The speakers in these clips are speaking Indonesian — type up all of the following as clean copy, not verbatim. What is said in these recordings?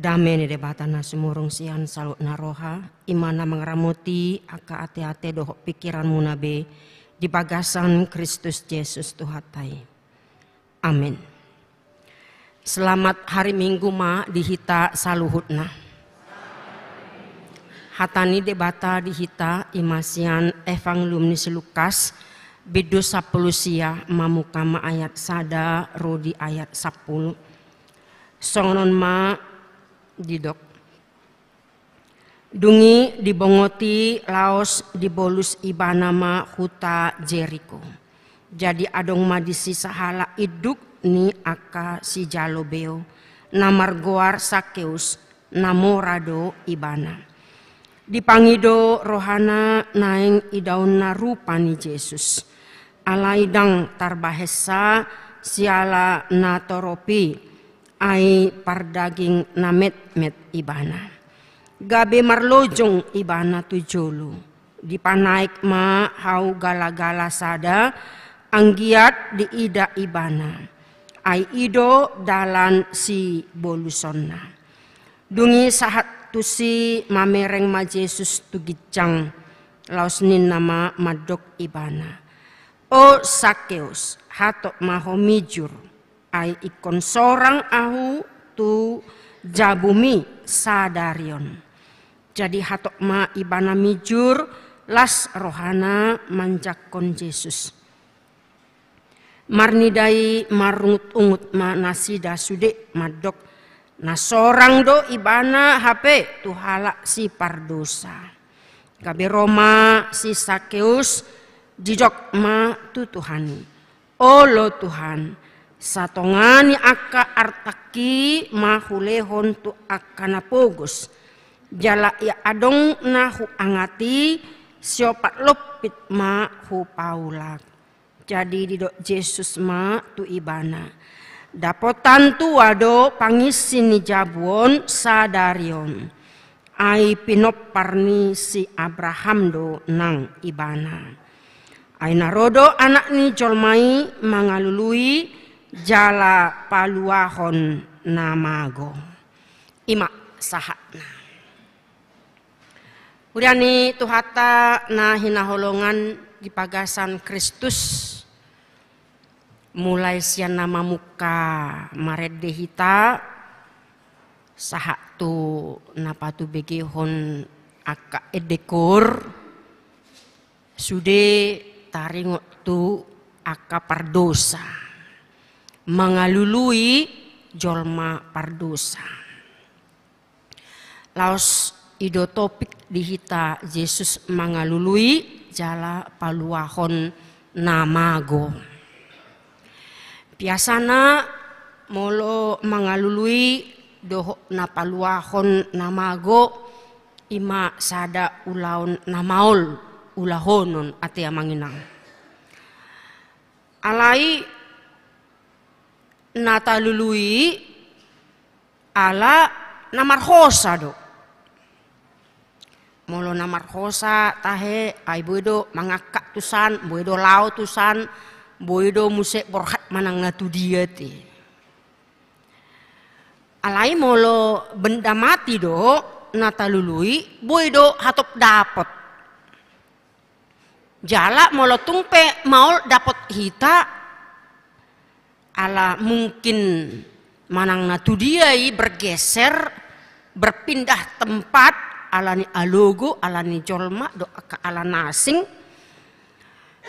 Damai debatana sumurung sian salut naroha imana mengramuti aka ate-ate dohok pikiranmu nabe di bagasan Kristus Yesus Tuhatai. Amin. Selamat hari Minggu ma dihita saluhutna. Hatani debata dihita imasian Evangelium ni Lukas bidu 10 sia mamukama ayat sada rodi ayat 10. Songonon ma didok. Dungi dibongoti laos dibolus ibana ma huta Jericho. Jadi adong ma disi sahala iduk ni aka si jalobeo namar goar Sakeus namorado ibana. Dipangido rohana naeng idauna rupani Yesus. Alaidang tarbahesa siala natoropi ai pardaging namet-met ibana. Gabe marlojong ibana tujolu. Dipanaik ma hau gala-gala sada anggiat di ida ibana. Ai ido dalan si bolusonna. Dungi sahat tusi mamereng ma Yesus tugicang. Lausnin nama madok ibana. O Sakeus hatok mahomijur. Ai ikon sorang ahu tu jabumi sadarion. Jadi hatok ma ibana mijur las rohana manjakon Yesus. Marnidai marungut-ungut ma nasida sude madok. Na sorang do ibana hape tu halak si pardosa. Kabe Roma si Sakeus jijok ma tu Tuhani. O lo Tuhan. Satongani aka artaki mahulehon tu akana pogus. Jala ya adong nahu angati siopat lopit ma hu paulak. Jadi didok Yesus ma tu ibana. Dapotan tu wado pangisin ni jabuon sadarion. Ai pinoparni si Abraham do nang ibana. Ai narodo anak ni jolmai mangalului jala paluahon namago. Ima sahatna. Uriani tuhata na hinaholongan di pagasan Kristus. Mulai sian nama muka marede hita. Sahatu napatu begehon aka edekor. Sude taringot tu aka pardosa. Mengalului jolma pardosa. Laos ido topik dihita Yesus mengalului jala paluahon namago. Biasana molo mengalului doho na paluahon namago ima sada ulaon namaol ulahonon ate manginang. Alai natalului ala namarhosa do. Molo namarhosa tahe ay boido mangakak tusan, boido lao tusan, boido musek borhat manang ngatu dia ti. Alai molo benda mati do natalului boido hatop dapot. Jala molo tungpe maul dapot hita ala mungkin manang natu diai bergeser berpindah tempat alani alogo alani jolma do aka ala nasing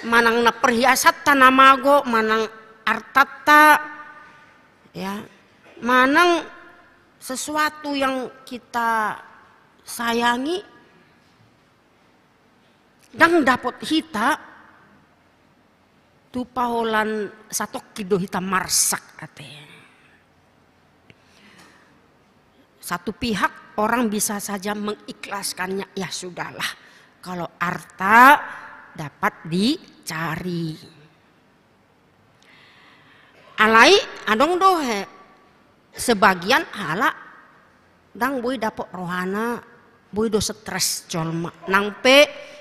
manang na perhiasat tanamago manang artata ya manang sesuatu yang kita sayangi dang dapat hita tu paholan satok kido hitam marsak ate. Satu pihak orang bisa saja mengikhlaskannya, ya sudahlah kalau harta dapat dicari. Alai adong dohe sebagian hala dang boy dapat rohana boy do stres jolma nangpe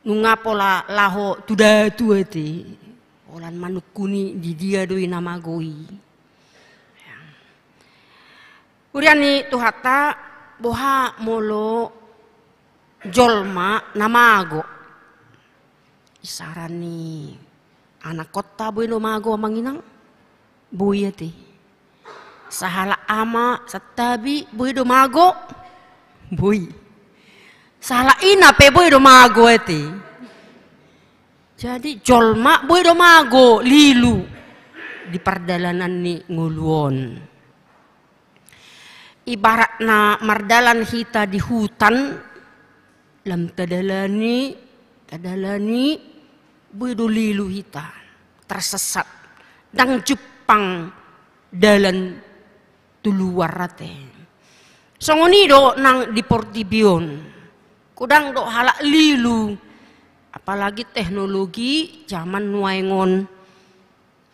nunga pola laho tuda tuati olan manukuni di dia doi nama goi. Uriani tuhata boha molo jolma namago. Isarani anak kota boy no mago manginang boy ati. Sahala ama satabi boy do mago boy. Sahala ina pe boy do mago ati. Jadi jolma boy do mago lilu di perdalanan ni nguluon. Ibarat na mardalan hita di hutan lam tadalani buido lilu hita tersesat dang Jepang dalan tuluar rate. Songoni do nang di Portibion kudang do halak lilu apalagi teknologi zaman nuaingon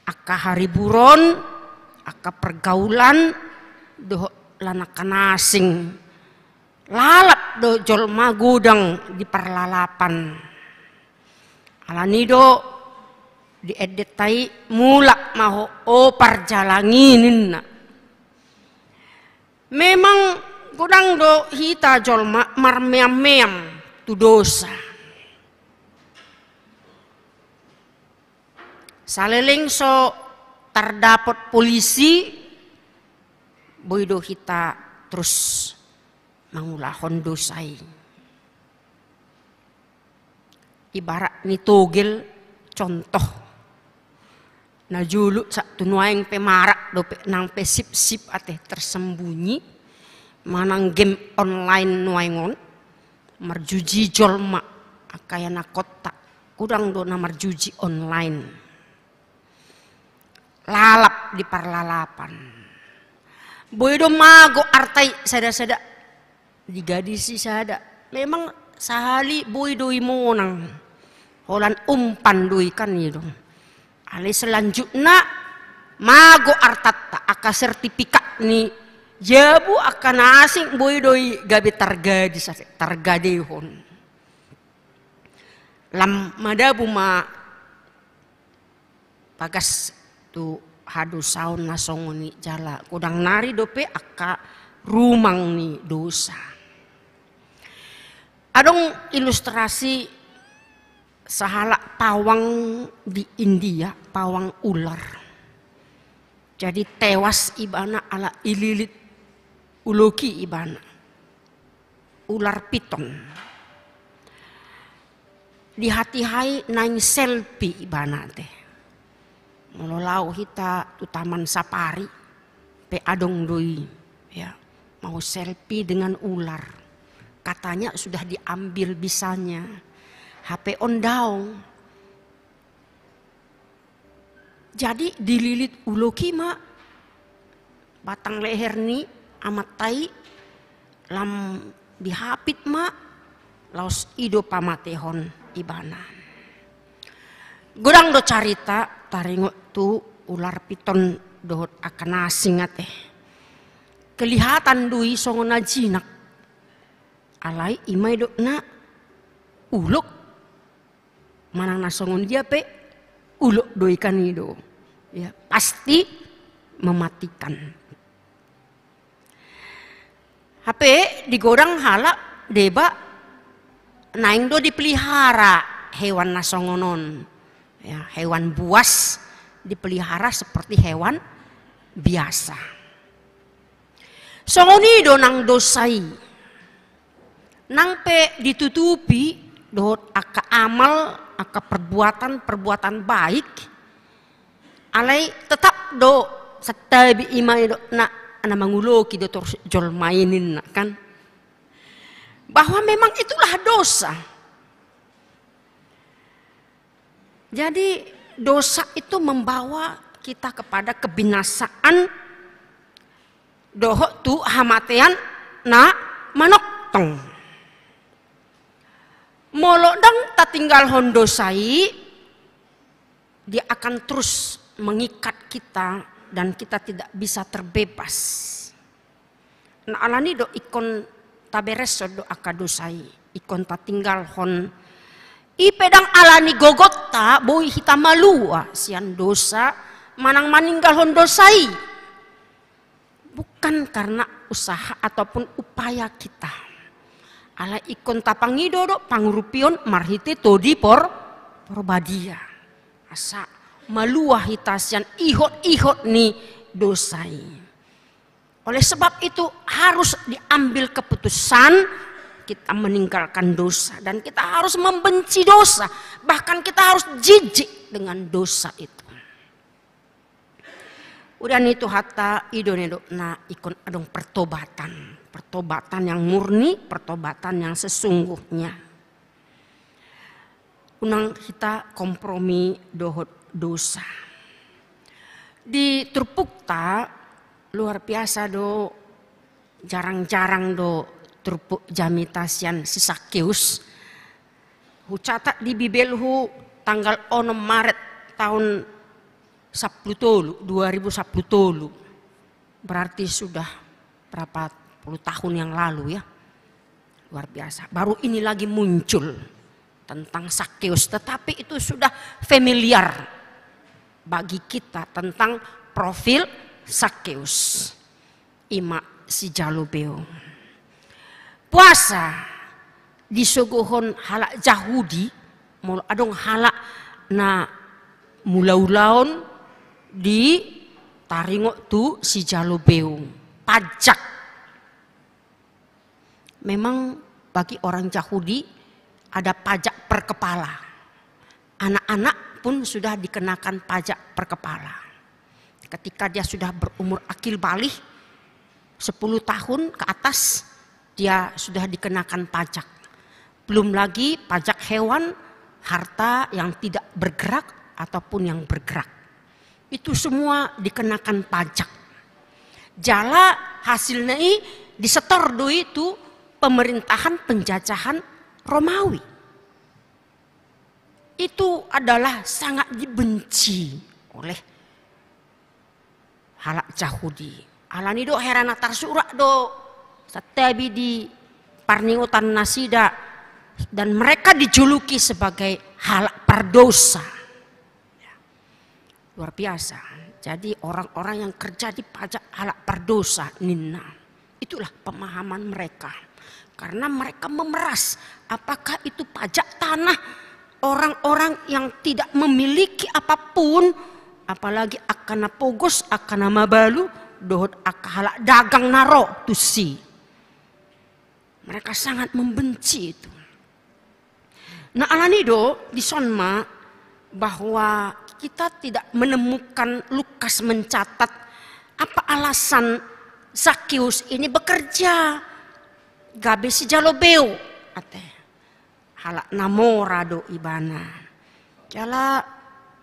aka hariburon aka pergaulan do lanakan asing lalap do jolma gudang di perlalapan alani do di edetai mulak maho perjalanginin memang gudang do hita jolma marmeam-meam tu dosa saleling so terdapat polisi boido kita terus mangulahon dosai. Ibarat ni togel contoh. Na julu sa tunuaing pemarak do nang pesip-sip ate tersembunyi manang game online nuaingon marjuji jolma akayana kota kudang do na marjuji online. Lalap di parlalapan. Boido mago artai sada-sada digadisi sada. Memang sahali boido imonang. Holan umpan doi kan itu. Ali selanjutnya mago artata aka sertifikat ni jabu akan asing boido gabi targadehon. Lam madabu ma pagas tu hadu saun nasongoni jala kudang nari dope aka rumang ni dosa. Adong ilustrasi sahala pawang di India, pawang ular. Jadi tewas ibana ala ililit uloki ibana. Ular piton. Di hati-hai naing selfie ibana teh. Mololau hita tu taman safari pe adong doi ya mau selfie dengan ular katanya sudah diambil bisanya HP ondaung jadi dililit uloki mak batang leher ni amat tai lam dihapit mak laos ido pamatehon ibana gudang do carita taringo tu ular piton dohot akan asing teh. Kelihatan dui songona jinak. Alai imai do na uluk. Manang nasongon dia pe uluk doi kan itu. Ya, pasti mematikan. HP digodang halak deba naing do dipelihara hewan nasongonon. Ya, hewan buas dipelihara seperti hewan biasa. Songoni do nang dosai. Nang pe ditutupi dohot aka amal, aka perbuatan baik. Alai tetap do setabi imai do na manguloki do jol mainin kan. Bahwa memang itulah dosa. Jadi dosa itu membawa kita kepada kebinasaan dohok tu hamatean na manoktong. Molodang tak tinggal hondosai dia akan terus mengikat kita dan kita tidak bisa terbebas. Nah alani do ikon taberes do akadosai ikon tak tinggal hon ipedang alani gogota boy hita malua sian dosa manang maninggal hondosai bukan karena usaha ataupun upaya kita. Ala ikon tapangido do pangurupion marhite todi porbadia. Asa maluah hitasian ihot ni dosai. Oleh sebab itu harus diambil keputusan kita meninggalkan dosa dan kita harus membenci dosa, bahkan kita harus jijik dengan dosa itu. Udah itu hatta idonedo na ikon adong pertobatan yang murni, pertobatan yang sesungguhnya. Unang kita kompromi dosa. Di Trupukta luar biasa do, jarang-jarang do Trupuk jamitasian si Sakeus. Hu catat di Bibelhu tanggal 6 Maret tahun 2010. Berarti sudah berapa puluh tahun yang lalu ya. Luar biasa. Baru ini lagi muncul tentang Sakeus, tetapi itu sudah familiar bagi kita tentang profil Sakeus. Ima si Jalobeo. Puasa disuguhon halak Yahudi, mul adong halak na mulaulaon di taringok tu si Jalobeo. Pajak. Memang bagi orang Yahudi ada pajak per kepala. Anak-anak pun sudah dikenakan pajak per kepala. Ketika dia sudah berumur akil baligh 10 tahun ke atas, dia sudah dikenakan pajak. Belum lagi pajak hewan, harta yang tidak bergerak ataupun yang bergerak. Itu semua dikenakan pajak. Jala hasilnya disetor do itu pemerintahan penjajahan Romawi. Itu adalah sangat dibenci oleh halak Yahudi. Alani do herana tarsurak do satabi di parningotan nasida, dan mereka dijuluki sebagai halak pardosa. Luar biasa. Jadi orang-orang yang kerja di pajak halak pardosa ninna. Itulah pemahaman mereka. Karena mereka memeras apakah itu pajak tanah orang-orang yang tidak memiliki apapun, apalagi akana pogos, akana mabalu, dohot akahalak dagang naro tusi. Mereka sangat membenci itu. Nah alanido di sonma bahwa kita tidak menemukan Lukas mencatat apa alasan Sakeus ini bekerja. Gabe si Jalobeo ate halak namora do ibana. Jala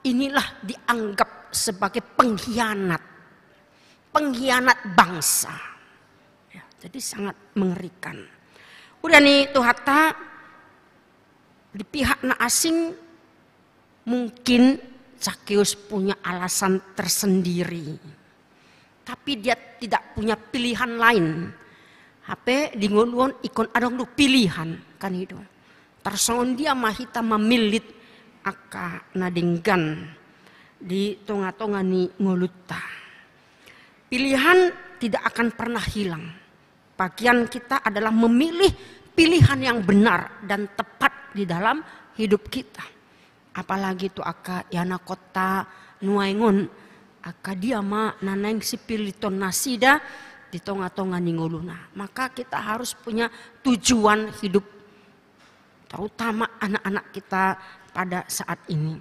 inilah dianggap sebagai pengkhianat bangsa. Ya, jadi sangat mengerikan. Udah nih tuh hatta di pihak na asing mungkin Sakeus punya alasan tersendiri, tapi dia tidak punya pilihan lain. HP di nguluan ikon adong du pilihan kan itu. Tersoon dia mahita memilit aka nadinggan di tonga-tonga ni ngulutta. Pilihan tidak akan pernah hilang. Bagian kita adalah memilih pilihan yang benar dan tepat di dalam hidup kita. Apalagi itu aka yana kota nuaingon aka dia ma naneng si piliton nasida di tonga-tonga ningoluna. Maka kita harus punya tujuan hidup, terutama anak-anak kita pada saat ini.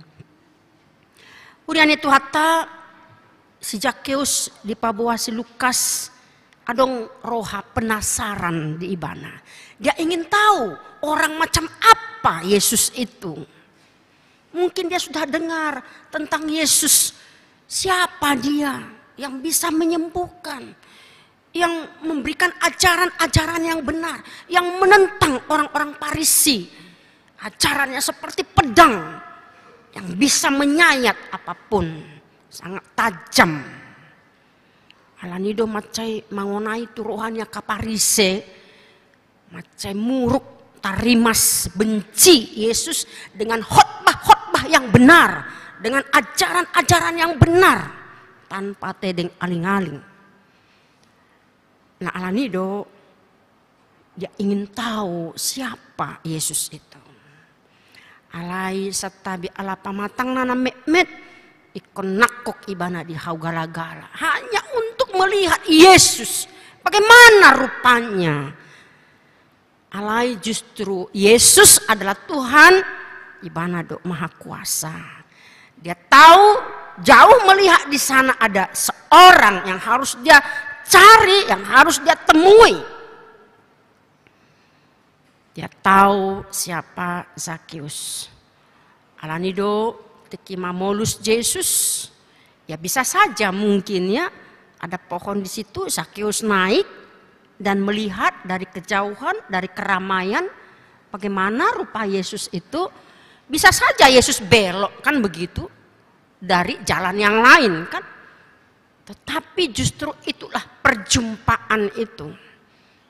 Kemudian itu hatta si Sakeus di pabuah si Lukas adong roha penasaran di ibana. Dia ingin tahu orang macam apa Yesus itu. Mungkin dia sudah dengar tentang Yesus. Siapa dia yang bisa menyembuhkan, yang memberikan ajaran-ajaran yang benar, yang menentang orang-orang Farisi. Ajarannya seperti pedang yang bisa menyayat apapun, sangat tajam. Alanido macai mangonai turuhannya kaparise, macai muruk tarimas benci Yesus dengan khotbah-khotbah yang benar, dengan ajaran-ajaran yang benar tanpa tedeng aling-aling. Nah alanido dia ingin tahu siapa Yesus itu. Alai satabi ala pamatang nana met ikon nakok ibana di haugala-gala. Hanya untuk melihat Yesus. Bagaimana rupanya. Alai justru Yesus adalah Tuhan ibana do maha kuasa. Dia tahu jauh melihat di sana ada seorang yang harus dia cari, yang harus dia temui. Dia tahu siapa Zakheus. Alanido teki mamolus Yesus. Ya bisa saja mungkin ya ada pohon di situ, Zakheus naik dan melihat dari kejauhan, dari keramaian bagaimana rupa Yesus itu. Bisa saja Yesus belok kan begitu dari jalan yang lain kan. Tetapi justru itulah perjumpaan itu.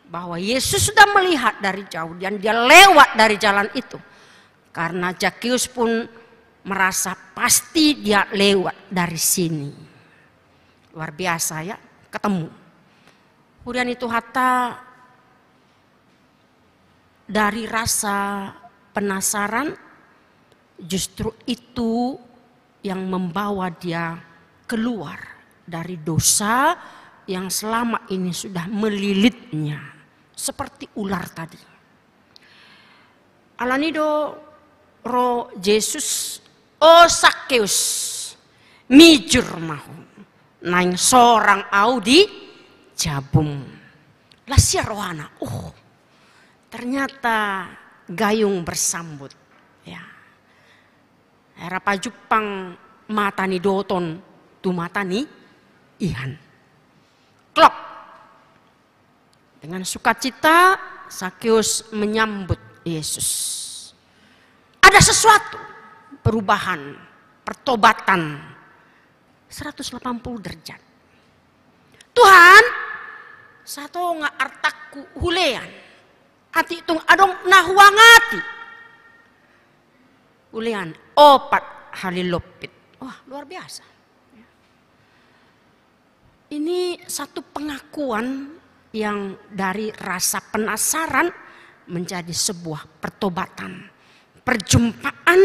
Bahwa Yesus sudah melihat dari jauh dan dia lewat dari jalan itu. Karena Zakheus pun merasa pasti dia lewat dari sini. Luar biasa ya, ketemu. Kemudian itu hatta dari rasa penasaran justru itu yang membawa dia keluar dari dosa yang selama ini sudah melilitnya seperti ular tadi. Alanido ro Yesus o Zakheus mijur mahu naing sorang audi jabung lasia rohana. Ternyata gayung bersambut ya. Era pajupang matani doton tu matani ihan. Klop. Dengan sukacita Zakheus menyambut Yesus. Ada sesuatu perubahan, pertobatan 180 derajat. Tuhan, satu nga artaku hulean. Ati itung adong nahuangati. Hulean opat halilopit. Wah, luar biasa. Ini satu pengakuan yang dari rasa penasaran menjadi sebuah pertobatan, perjumpaan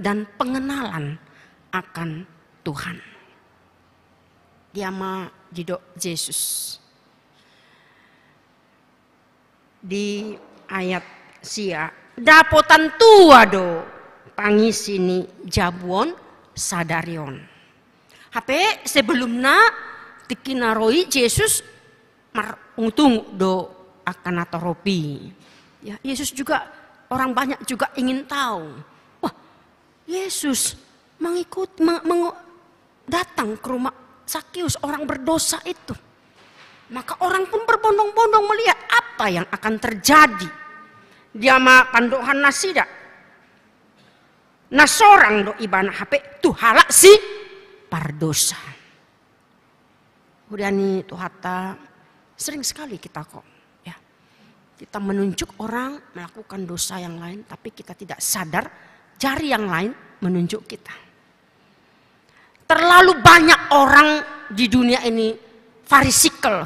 dan pengenalan akan Tuhan. Diama jidok Yesus. Di ayat sia dapotan tua do pangisini jabuon sadarion. Hape sebelumnya tikinaroi Yesus mengutung do akan atoropi. Ya, Yesus juga orang banyak juga ingin tahu. Wah, Yesus datang ke rumah Zakheus orang berdosa itu. Maka orang pun berbondong-bondong melihat apa yang akan terjadi. Dia ma pandohan nasida. Nasorang do ibana hape tu halak si pardosa. Kemudian itu hatta sering sekali kita kok ya. Kita menunjuk orang melakukan dosa yang lain tapi kita tidak sadar jari yang lain menunjuk kita. Terlalu banyak orang di dunia ini farisikal.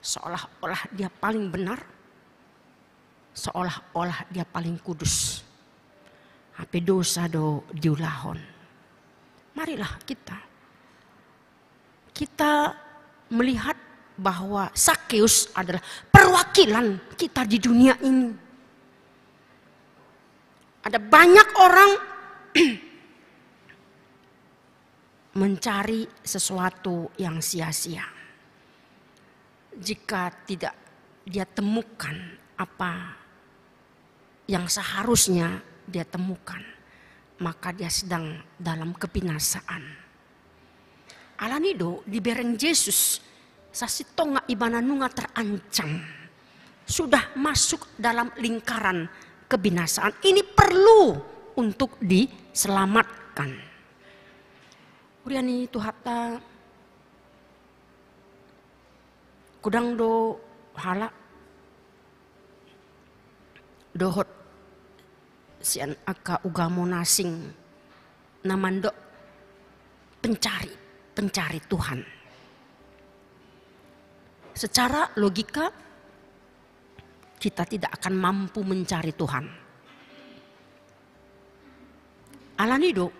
Seolah-olah dia paling benar. Seolah-olah dia paling kudus. Hape dosa do diulahon. Marilah kita melihat bahwa Zakheus adalah perwakilan kita di dunia ini. Ada banyak orang mencari sesuatu yang sia-sia. Jika tidak dia temukan apa yang seharusnya dia temukan, maka dia sedang dalam kebinasaan. Alanido di bereng Yesus sasitonga ibananunga terancam. Sudah masuk dalam lingkaran kebinasaan. Ini perlu untuk diselamatkan. Kemudian itu hatta kudang do hala dohot sian aka ugamo nasing namando pencari Tuhan. secara logika kita tidak akan mampu mencari Tuhan. Alanido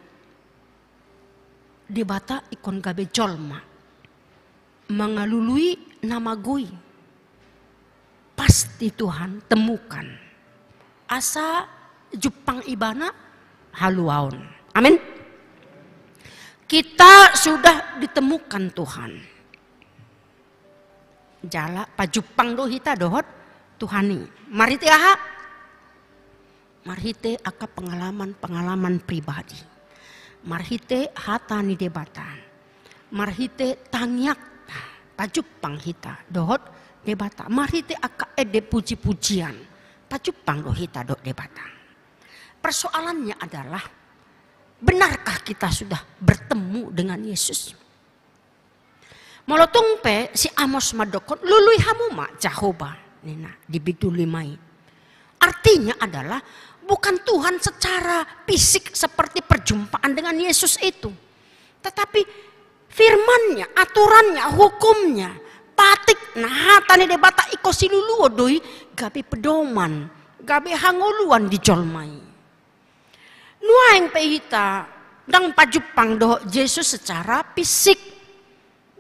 di bata ikon gabe jolma mengalului nama gui. Pasti Tuhan temukan asa jupang ibana haluaon. Amin. Kita sudah ditemukan Tuhan. Jala pajupang do hita dohot Tuhani. Marite aha? Marite aka pengalaman pribadi. Marhite hatani debata. Marhite tangyak pajupang hita dohot debata. Marhite aka ede puji-pujian. Pajupang do hita do debata. Persoalannya adalah, benarkah kita sudah bertemu dengan Yesus? Molotong pe si Amos madokon lului hamuma Jehovah nina dibidulimai. Artinya adalah bukan Tuhan secara fisik seperti perjumpaan dengan Yesus itu, tetapi firman-Nya, aturannya, hukumnya, patik nah tani debata iko siluluo doi gabe pedoman, gabe hangoluan dijolmai. Nuaing pehita dang pajupang doh Yesus secara fisik.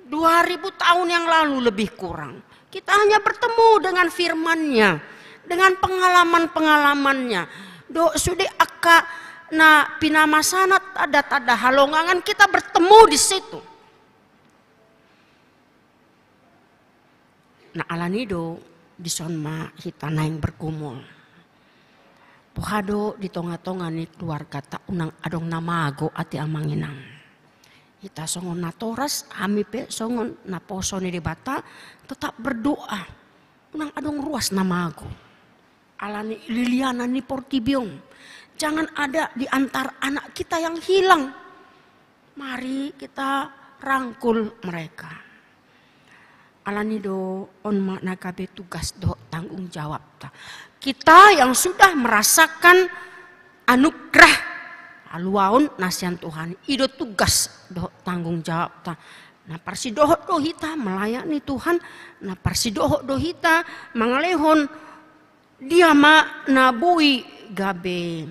2000 tahun yang lalu lebih kurang. Kita hanya bertemu dengan firman-Nya, dengan pengalaman-pengalamannya. Do sudah aka na pinamasana tada halongangan kita bertemu di situ. Nah alanido di sonma kita naing bergumul. Pohado di tonga-tonga ni keluarga tak unang adong namago ati amanginang. Kita songon natoras, hamipe songon naposo ni debata, tetap berdoa. Unang adong ruas namago. Alani Liliana ni Portibiong. Jangan ada di antara anak kita yang hilang. Mari kita rangkul mereka. Alani do onma nagabe tugas do tanggung jawab ta. Kita yang sudah merasakan anugerah aluaon nasian Tuhan, ido tugas do tanggung jawab ta. Nah parsi dohot do hita melayani Tuhan, nah parsi dohot do hita mangalehon dia ma nabui gabe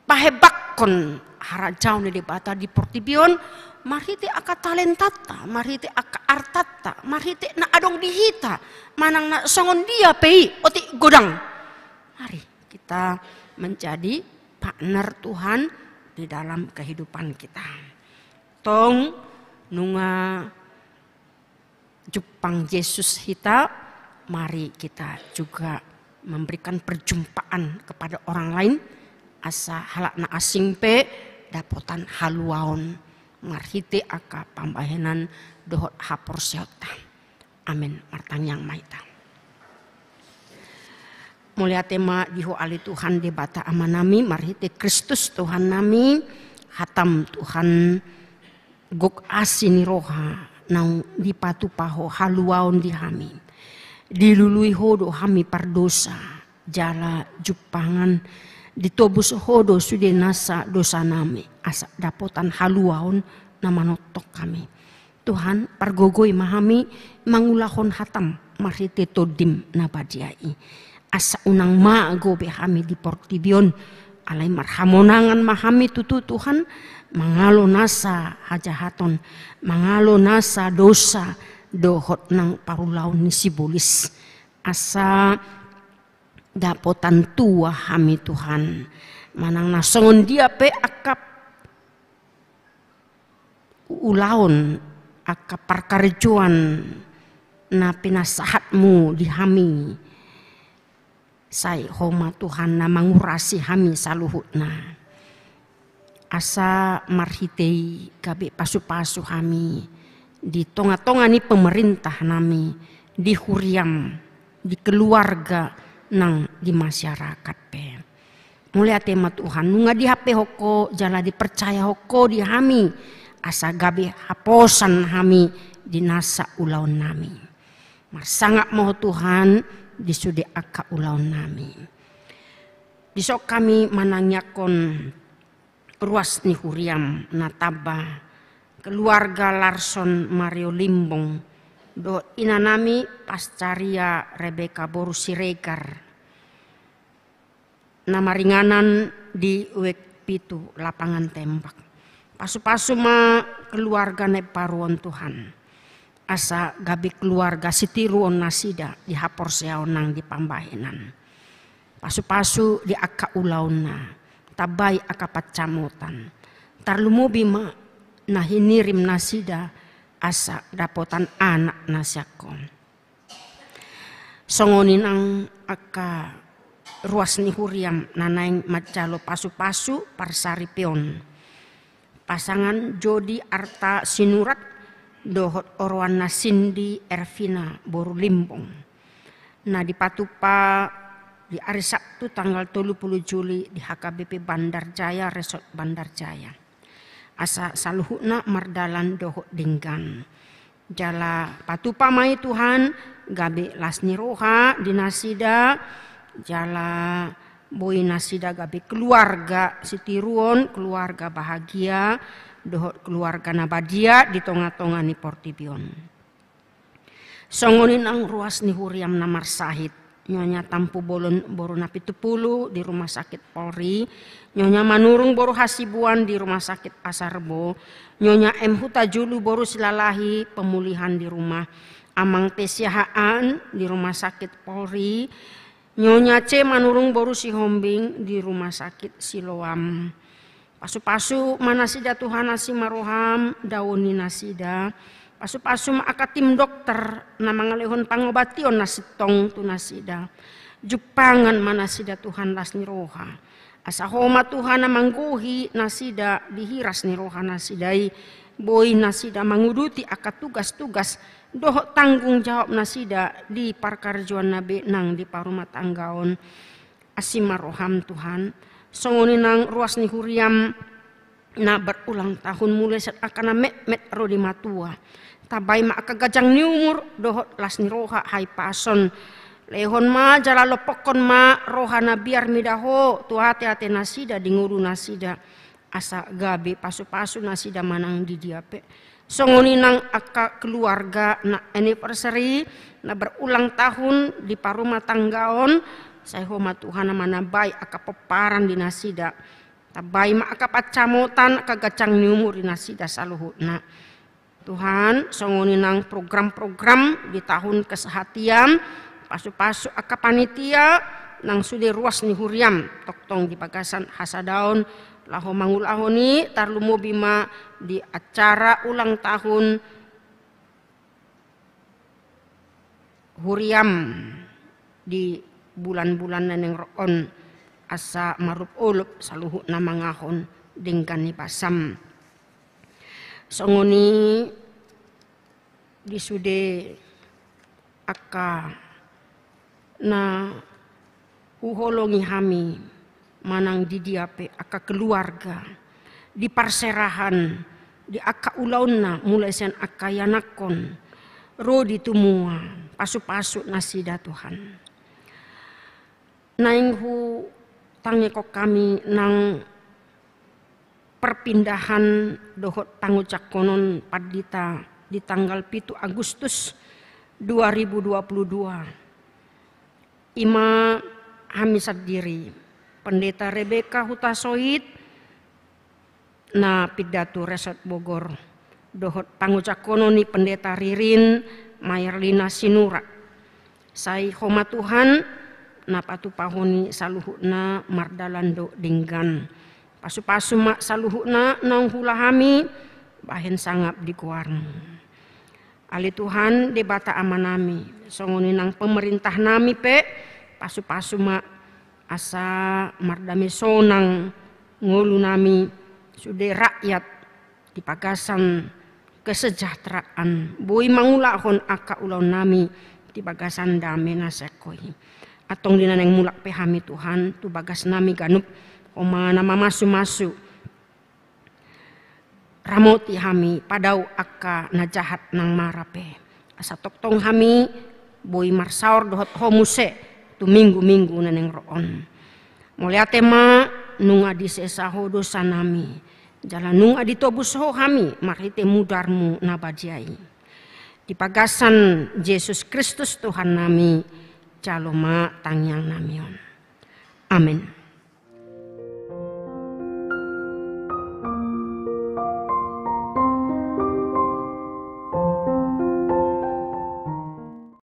pahebakkon harajau ni debata di Portibion, marhite aka talentata, marhite aka artata, marhite na adong dihita, manang na songon dia pei oti godang. Mari kita menjadi partner Tuhan di dalam kehidupan kita. Tong nunga jupang Yesus hita, mari kita juga memberikan perjumpaan kepada orang lain. Asa halakna asing pe dapotan haluaon marhite aka pambahenan dohot hapor seota. Amin. Martanyang maita. Mulia tema diho ali Tuhan debata amanami marhite Kristus Tuhan nami hatam Tuhan gok asini roha nang dipatu paho haluaon di hami dilului hodo hami pardosa jala jupangan ditobus hodo sude nasa dosa nami asa dapotan haluaon namanotok kami Tuhan pargogoi mahami mangulahon hatam marhite todim nabadiai asa unang maago behami di Portibion alai marhamonangan mahami tutu Tuhan mangalo nasa hajahaton mangalo nasa dosa dohot nang parulaon ni sibulis asa dapotan tua hami Tuhan manang nasongon dia pe akap ulaon akap parkarjuan na pinasahatmu di hami sai homa Tuhan na mangurasi hami saluhutna asa marhitei gabe pasu-pasu hami di tonga-tonga ni pemerintah nami di huriam di keluarga nang di masyarakat pe mulia tema Tuhan nunga di HP hoko jala dipercaya hoko di hami asa gabe haposan hami di nasa ulaon nami marsangak moho Tuhan disude aka ulaon nami. Disok kami manangyakon ruas ni huriam nataba keluarga Larson Mario Limbong do inanami pascaria Rebeka boru Siregar. Nama ringanan di wek pitu lapangan tembak. Pasu-pasu ma keluarga ne paruon Tuhan. Asa gabi keluarga sitiruon nasida di hapor seaonang di pambahenan. Pasu-pasu di aka ulauna. Tabai aka pacamotan. Tarlumubi ma nahinirim nasida asa dapotan anak nasyakon. Songonin ang aka ruas ni huriam nanaing macalo pasu-pasu parsari pion. Pasangan Jodi Arta Sinurat dohot oroan na Cindy Ervina boru Limbong. Nah di patupa di hari Sabtu tanggal 30 Juli di HKBP Bandar Jaya Resort Bandar Jaya. Asa saluhuna mardalan dohot dinggan. Jala patupa mai Tuhan gabe lasni roha dinasida jala boy nasida gabe keluarga sitiruon keluarga bahagia dohot keluarga nabadia di tonga-tonga ni Portibion. Songonin ang ruas ni huriam namar sahid nyonya tampu bolon boru napi 10 di rumah sakit Polri, nyonya manurung boru hasibuan di rumah sakit Pasar Rebo, nyonya M Huta Julu boru silalahi pemulihan di rumah Amang Tesiahaan di rumah sakit Polri, nyonya C manurung boru si Hombing di rumah sakit Siloam. Pasu-pasu manasida Tuhan nasi maroham dauni nasida. Pasu-pasu aka tim dokter na mangalehon pangobation nasitong tu nasida. Jupangan manasida Tuhan lasni roha. Asa homa Tuhan na mangguhi nasida dihiras ni roha nasidai. Boy nasida manguduti aka tugas-tugas doh tanggung jawab nasida di parkarjuan nabe nang di parumah tanggaon asimaroham Tuhan. Songonin nang ruas ni huriam na berulang tahun mulai saat akana met rodi matua. Tabai ma aka gajang ni umur dohot lasni roha hai pason. Lehon ma jala lopokon ma roha na biar midaho tu hati-hati nasida di nguru nasida. Asa gabe pasu-pasu nasida manang di diape. Songonin nang aka keluarga na anniversary na berulang tahun di parumah tanggaon. Saya hormat Tuhan mana baik aka peparan di nasida. Tabai ma aka pacamotan aka gacang ni umur di nasida saluhutna. Tuhan songonin nang program-program di tahun kesehatian pasu-pasu aka panitia nang sudah ruas ni huriam toktong di Pagasan Hasadaon laho mangulahoni tarlumo bima di acara ulang tahun huriam di bulan-bulan neneng roon asa marup ulup saluhu na mangahon dingkan ni pasam. Songoni disude aka na uholongi hami manang di diape aka keluarga di parserahan di aka ulauna mulai sen aka yanakon rodi tumua pasu-pasu nasida Tuhan. Nainghu tangekok kami nang perpindahan dohot tangucak konon padita di tanggal 7 Agustus 2022. Ima hamisat diri Pendeta Rebeka Hutasoid na pidato Resort Bogor dohot tangucak konon ni Pendeta Ririn Mayerlina Sinura. Sai homa Tuhan na patupahoni saluhuna mardalando dinggan. Pasu-pasu mak saluhuna nang hulahami bahen sangap di kuarmu. Ali Tuhan debata amanami songoni nang pemerintah nami pe pasu-pasu mak asa mardami sonang ngulu nami sudah rakyat di Pagasan kesejahteraan boy mangulahon aka ulau nami di Pagasan dame nasekoi atong dinaneng mulak pehami Tuhan tu bagas nami ganup oma nama masu-masu ramoti hami padau aka najahat nang marape asa toktong hami boy marsaur dohot homuse tu minggu-minggu neneng roon muliate ma nunga disesa dosa nami jalan nunga ditobus ho hami marite mudarmu nabajai Di pagasan Yesus Kristus Tuhan nami, caloma tangyang namion. Amin.